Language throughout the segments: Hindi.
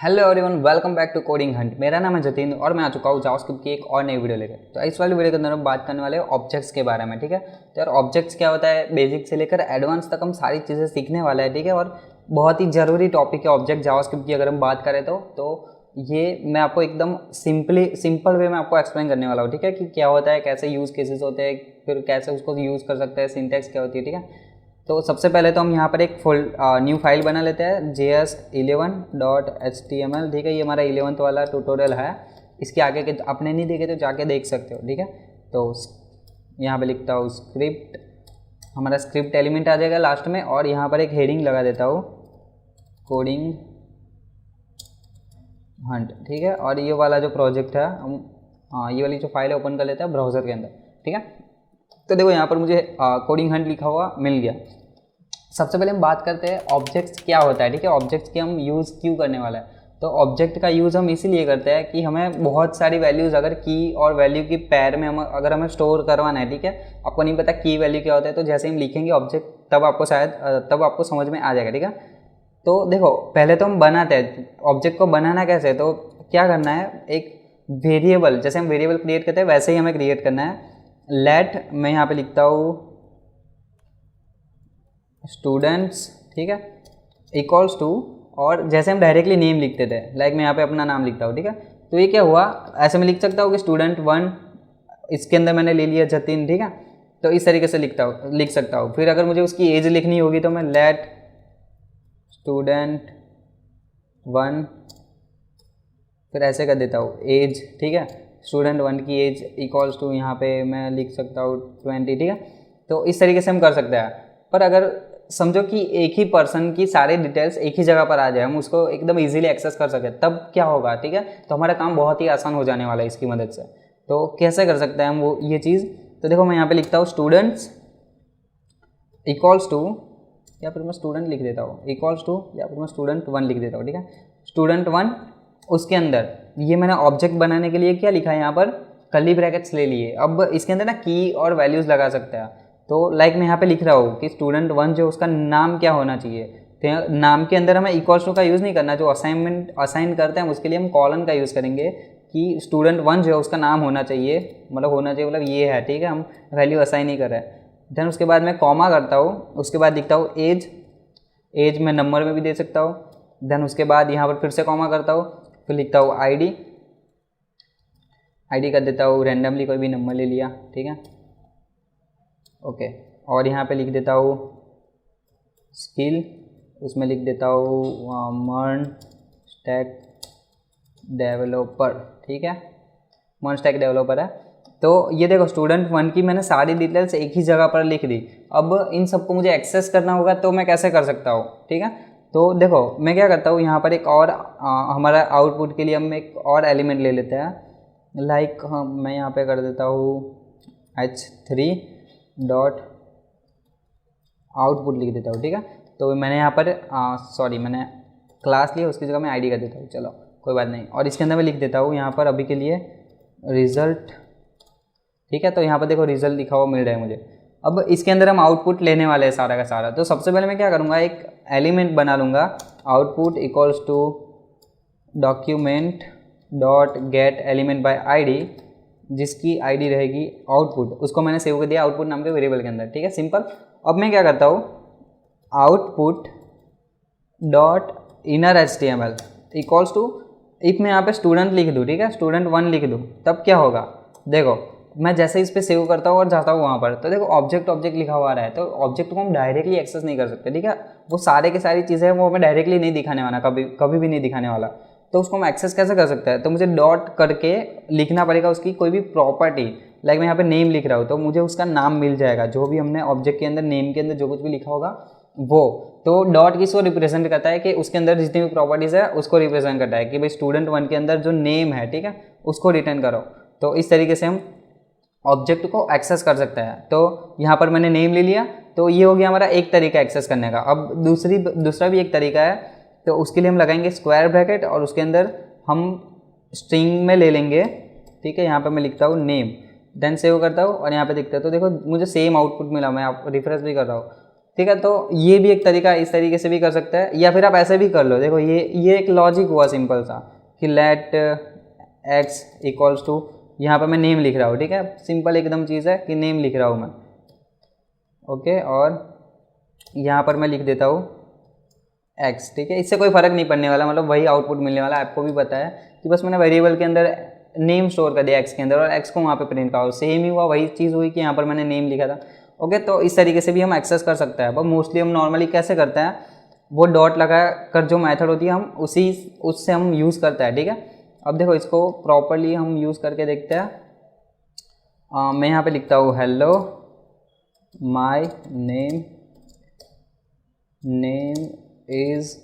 Hello everyone, welcome back to Coding Hunt. मेरा नाम है जतिन और मैं आ चुका हूँ जावास्क्रिप्ट की एक और नई वीडियो लेकर। तो इस वाली वीडियो के अंदर हम बात करने वाले हैं ऑब्जेक्ट्स के बारे में। ठीक है, तो यार ऑब्जेक्ट्स क्या होता है, बेसिक से लेकर एडवांस तक हम सारी चीज़ें सीखने वाले हैं। ठीक है, और बहुत ही ज़रूरी टॉपिक है ऑब्जेक्ट जावास्क्रिप्ट की अगर हम बात करें तो ये मैं आपको एकदम सिंपल वे में आपको एक्सप्लेन करने वाला हूँ। ठीक है, कि क्या होता है, कैसे यूज़ केसेस होते हैं, फिर कैसे उसको यूज़ कर सकते हैं, सिंटैक्स क्या होती है। ठीक है, तो सबसे पहले तो हम यहाँ पर एक न्यू फाइल बना लेते हैं js11.html। ठीक है, ये हमारा 11th वाला ट्यूटोरियल है। इसके आगे के आपने नहीं देखे तो जाके देख सकते हो। ठीक है, तो यहाँ पे लिखता हूँ स्क्रिप्ट, हमारा स्क्रिप्ट एलिमेंट आ जाएगा लास्ट में, और यहाँ पर एक हेडिंग लगा देता हूँ कोडिंग हंट। ठीक है, और ये वाला जो प्रोजेक्ट है हम ये वाली जो फाइल है ओपन कर लेते हैं ब्राउज़र के अंदर। ठीक है, तो देखो यहाँ पर मुझे कोडिंग हंट लिखा हुआ मिल गया। सबसे पहले हम बात करते हैं ऑब्जेक्ट्स क्या होता है। ठीक है, ऑब्जेक्ट्स की हम यूज़ क्यों करने वाला है। तो ऑब्जेक्ट का यूज़ हम इसीलिए करते हैं कि हमें बहुत सारी वैल्यूज़ अगर की और वैल्यू की पैर में अगर हमें स्टोर करवाना है। ठीक है, आपको नहीं पता की वैल्यू क्या होता है, तो जैसे हम लिखेंगे ऑब्जेक्ट तब आपको समझ में आ जाएगा। ठीक है, तो देखो पहले तो हम बनाते हैं ऑब्जेक्ट को। बनाना कैसे, तो क्या करना है, एक वेरिएबल, जैसे हम वेरिएबल क्रिएट करते हैं वैसे ही हमें क्रिएट करना है। लेट, मैं यहाँ पे लिखता हूँ स्टूडेंट्स। ठीक है, इक्वल्स टू, और जैसे हम डायरेक्टली नेम लिखते थे, लाइक मैं यहाँ पे अपना नाम लिखता हूँ। ठीक है, तो ये क्या हुआ, ऐसे में लिख सकता हूँ कि student1, इसके अंदर मैंने ले लिया जतिन। ठीक है, तो इस तरीके से लिख सकता हूँ। फिर अगर मुझे उसकी एज लिखनी होगी तो मैं लेट student1, फिर ऐसे कर देता हूँ एज। ठीक है, student1 की एज इक्वल्स टू, यहाँ पे मैं लिख सकता हूँ 20। ठीक है, तो इस तरीके से हम कर सकते हैं। पर अगर समझो कि एक ही पर्सन की सारी डिटेल्स एक ही जगह पर आ जाए, हम उसको एकदम इजीली एक्सेस कर सकें, तब क्या होगा। ठीक है, तो हमारा काम बहुत ही आसान हो जाने वाला है इसकी मदद से। तो कैसे कर सकते हैं हम वो ये चीज़, तो देखो मैं यहाँ पे लिखता हूँ स्टूडेंट्स इक्वल्स टू, या फिर मैं स्टूडेंट लिख देता हूँ इक्वल्स टू, या फिर मैं student1 लिख देता हूँ। ठीक है, student1, उसके अंदर ये मैंने ऑब्जेक्ट बनाने के लिए क्या लिखा है, यहाँ पर कर्ली ब्रैकेट्स ले लिए। अब इसके अंदर ना की और वैल्यूज़ लगा सकते हैं। तो लाइक मैं यहाँ पे लिख रहा हूँ कि student1 जो उसका नाम क्या होना चाहिए, तो नाम के अंदर हमें इक्वल्स टू का यूज़ नहीं करना। जो असाइन करते हैं उसके लिए हम कॉलन का यूज़ करेंगे कि student1 जो है उसका नाम होना चाहिए, मतलब ये है। ठीक है, हम वैल्यू असाइन नहीं कर रहे हैं। देन उसके बाद मैं कॉमा करता हूँ, उसके बाद लिखता हूँ एज मैं नंबर में भी दे सकता हूँ। देन उसके बाद यहाँ पर फिर से कॉमा करता हूँ, फिर लिखता हूँ आईडी कर देता हूँ रैंडमली कोई भी नंबर ले लिया। ठीक है, ओके, और यहाँ पे लिख देता हूँ स्किल, उसमें लिख देता हूँ मर्न स्टैक डेवलपर। ठीक है, मर्न स्टैक डेवलपर है। तो ये देखो student1 की मैंने सारी डिटेल्स एक ही जगह पर लिख दी। अब इन सबको मुझे एक्सेस करना होगा तो मैं कैसे कर सकता हूँ। ठीक है, तो देखो मैं क्या करता हूँ, यहाँ पर एक और हमारा आउटपुट के लिए हम एक और एलिमेंट ले लेते हैं। लाइक मैं यहाँ पे कर देता हूँ h3 डॉट आउटपुट लिख देता हूँ। ठीक है, तो मैंने यहाँ पर मैंने क्लास लिया, उसकी जगह मैं आईडी कर देता हूँ, चलो कोई बात नहीं। और इसके अंदर मैं लिख देता हूँ यहाँ पर अभी के लिए रिज़ल्ट। ठीक है, तो यहाँ पर देखो रिजल्ट लिखा हुआ मिल रहा है मुझे। अब इसके अंदर हम आउटपुट लेने वाले हैं सारा का सारा। तो सबसे पहले मैं क्या करूँगा, एक एलिमेंट बना लूँगा output equals to document dot get element by ID, जिसकी आईडी रहेगी आउटपुट। उसको मैंने सेव कर दिया आउटपुट नाम के वेरिएबल के अंदर। ठीक है, सिंपल। अब मैं क्या करता हूँ, output dot inner HTML equals to, if मैं यहाँ पे स्टूडेंट लिख दूँ, ठीक है, student1 लिख दूँ, तब क्या होगा, देखो मैं जैसे इस पर सेव करता हूँ और जाता हूँ वहाँ पर, तो देखो ऑब्जेक्ट लिखा हुआ रहा है। तो ऑब्जेक्ट को हम डायरेक्टली एक्सेस नहीं कर सकते। ठीक है, वो सारे की सारी चीज़ें हैं वो हमें डायरेक्टली नहीं दिखाने वाला, कभी भी नहीं दिखाने वाला। तो उसको हम एक्सेस कैसे कर सकते हैं, तो मुझे डॉट करके लिखना पड़ेगा उसकी कोई भी प्रॉपर्टी। लाइक मैं यहाँ पे नेम लिख रहा हूँ तो मुझे उसका नाम मिल जाएगा, जो भी हमने ऑब्जेक्ट के अंदर नेम के अंदर जो कुछ भी लिखा होगा वो। तो डॉट किसको रिप्रेजेंट करता है, कि उसके अंदर जितनी भी प्रॉपर्टीज़ है उसको रिप्रेजेंट करता है, कि भाई student1 के अंदर जो नेम है, ठीक है, उसको रिटर्न करो। तो इस तरीके से हम ऑब्जेक्ट को एक्सेस कर सकते हैं। तो यहाँ पर मैंने नेम ले लिया, तो ये हो गया हमारा एक तरीका एक्सेस करने का। अब दूसरा भी एक तरीका है, तो उसके लिए हम लगाएंगे स्क्वायर ब्रैकेट और उसके अंदर हम स्ट्रिंग में ले लेंगे। ठीक है, यहाँ पर मैं लिखता हूँ नेम, देन सेव करता हूँ और यहाँ पे दिखता है। तो देखो मुझे सेम आउटपुट मिला, मैं आप रिफ्रेश भी कर रहा हूँ। ठीक है। तो ये भी एक तरीका, इस तरीके से भी कर सकते हैं, या फिर आप ऐसे भी कर लो। देखो ये एक लॉजिक हुआ सिंपल सा कि लेट एक्स इक्वल्स टू, यहाँ पर मैं नेम लिख रहा हूँ, ठीक है, सिंपल एकदम चीज़ है कि नेम लिख रहा हूँ मैं, ओके, और यहाँ पर मैं लिख देता हूँ एक्स, ठीक है। इससे कोई फ़र्क नहीं पड़ने वाला, मतलब वही आउटपुट मिलने वाला है। आपको भी पता है कि बस मैंने वेरिएबल के अंदर नेम स्टोर कर दिया एक्स के अंदर, और एक्स को वहाँ पे प्रिंट करा, सेम ही हुआ, वही चीज़ हुई कि यहाँ पर मैंने नेम लिखा था, ओके। तो इस तरीके से भी हम एक्सेस कर सकते हैं। पर मोस्टली हम नॉर्मली कैसे करते हैं, वो डॉट लगा कर जो मेथड होती है हम उससे हम यूज़ करते हैं, ठीक है। अब देखो इसको प्रॉपरली हम यूज़ करके देखते हैं। मैं यहाँ पे लिखता हूँ हेलो माय नेम इज़,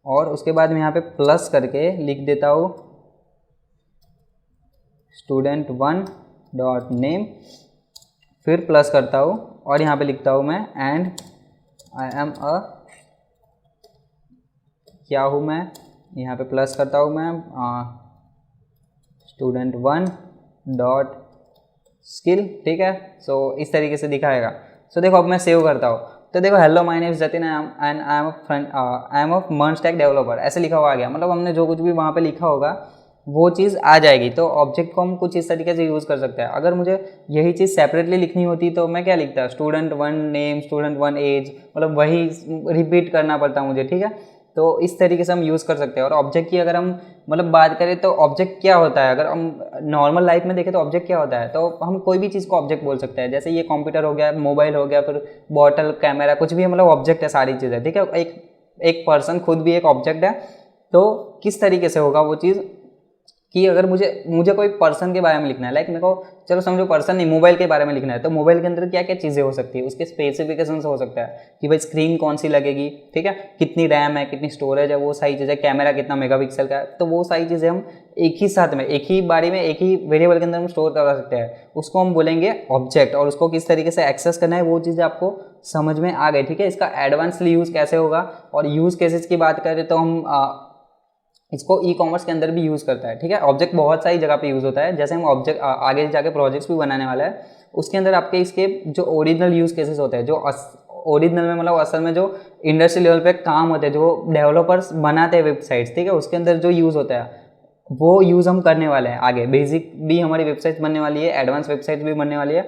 और उसके बाद मैं यहाँ पे प्लस करके लिख देता हूँ student1 डॉट नेम, फिर प्लस करता हूँ और यहाँ पे लिखता हूँ मैं एंड आई एम अ, क्या हूँ मैं, यहाँ पे प्लस करता हूँ मैं student1 डॉट स्किल, ठीक है। सो इस तरीके से दिखाएगा। सो देखो अब मैं सेव करता हूँ, तो देखो hello my name is Jatin and I am a MERN stack developer, ऐसे लिखा हुआ आ गया। मतलब हमने जो कुछ भी वहाँ पे लिखा होगा वो चीज़ आ जाएगी। तो ऑब्जेक्ट को हम कुछ इस तरीके से यूज़ कर सकते हैं। अगर मुझे यही चीज़ सेपरेटली लिखनी होती तो मैं क्या लिखता, student1 नेम, student1 एज, मतलब वही रिपीट करना पड़ता मुझे, ठीक है। तो इस तरीके से हम यूज़ कर सकते हैं। और ऑब्जेक्ट की अगर हम मतलब बात करें तो ऑब्जेक्ट क्या होता है, अगर हम नॉर्मल लाइफ में देखें तो ऑब्जेक्ट क्या होता है, तो हम कोई भी चीज़ को ऑब्जेक्ट बोल सकते हैं। जैसे ये कंप्यूटर हो गया, मोबाइल हो गया, फिर बॉटल, कैमरा, कुछ भी मतलब ऑब्जेक्ट है, सारी चीज़ें, ठीक है। एक पर्सन खुद भी एक ऑब्जेक्ट है। तो किस तरीके से होगा वो चीज़ कि अगर मुझे कोई पर्सन के बारे में लिखना है, लाइक मेरे को, चलो समझो पर्सन नहीं, मोबाइल के बारे में लिखना है, तो मोबाइल के अंदर क्या क्या चीज़ें हो सकती है, उसके स्पेसिफिकेशंस हो सकता है कि भाई स्क्रीन कौन सी लगेगी, ठीक है, कितनी रैम है, कितनी स्टोरेज है, वो सारी चीज़ें, कैमरा कितना मेगापिक्सल का है, तो वो सारी चीज़ें हम एक ही साथ में, एक ही बारी में, एक ही वेरिएबल के अंदर हम स्टोर करा सकते हैं। उसको हम बोलेंगे ऑब्जेक्ट, और उसको किस तरीके से एक्सेस करना है वो चीज़ें आपको समझ में आ गई, ठीक है। इसका एडवांसली यूज़ कैसे होगा, और यूज़ केसेस की बात करें तो हम इसको ई कॉमर्स के अंदर भी यूज़ करता है, ठीक है। ऑब्जेक्ट बहुत सारी जगह पे यूज़ होता है। जैसे हम ऑब्जेक्ट आगे जाके प्रोजेक्ट्स भी बनाने वाला है, उसके अंदर आपके इसके जो ओरिजिनल यूज़ केसेस होते हैं, जो ओरिजिनल में मतलब असल में जो इंडस्ट्री लेवल पे काम होते हैं, जो डेवलपर्स बनाते हैं वेबसाइट्स, ठीक है, उसके अंदर जो यूज़ होता है वो यूज़ हम करने वाले हैं आगे। बेसिक भी हमारी वेबसाइट बनने वाली है, एडवांस वेबसाइट भी बनने वाली है,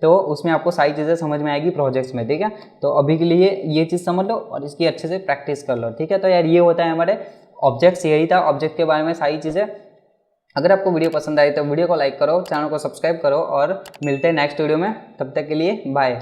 तो उसमें आपको सारी चीज़ें समझ में आएगी प्रोजेक्ट्स में, ठीक है। तो अभी के लिए ये चीज़ समझ लो और इसकी अच्छे से प्रैक्टिस कर लो, ठीक है। तो यार ये होता है हमारे ऑब्जेक्ट्स, यही था ऑब्जेक्ट के बारे में सारी चीज़ें। अगर आपको वीडियो पसंद आई तो वीडियो को लाइक करो, चैनल को सब्सक्राइब करो, और मिलते हैं नेक्स्ट वीडियो में। तब तक के लिए बाय।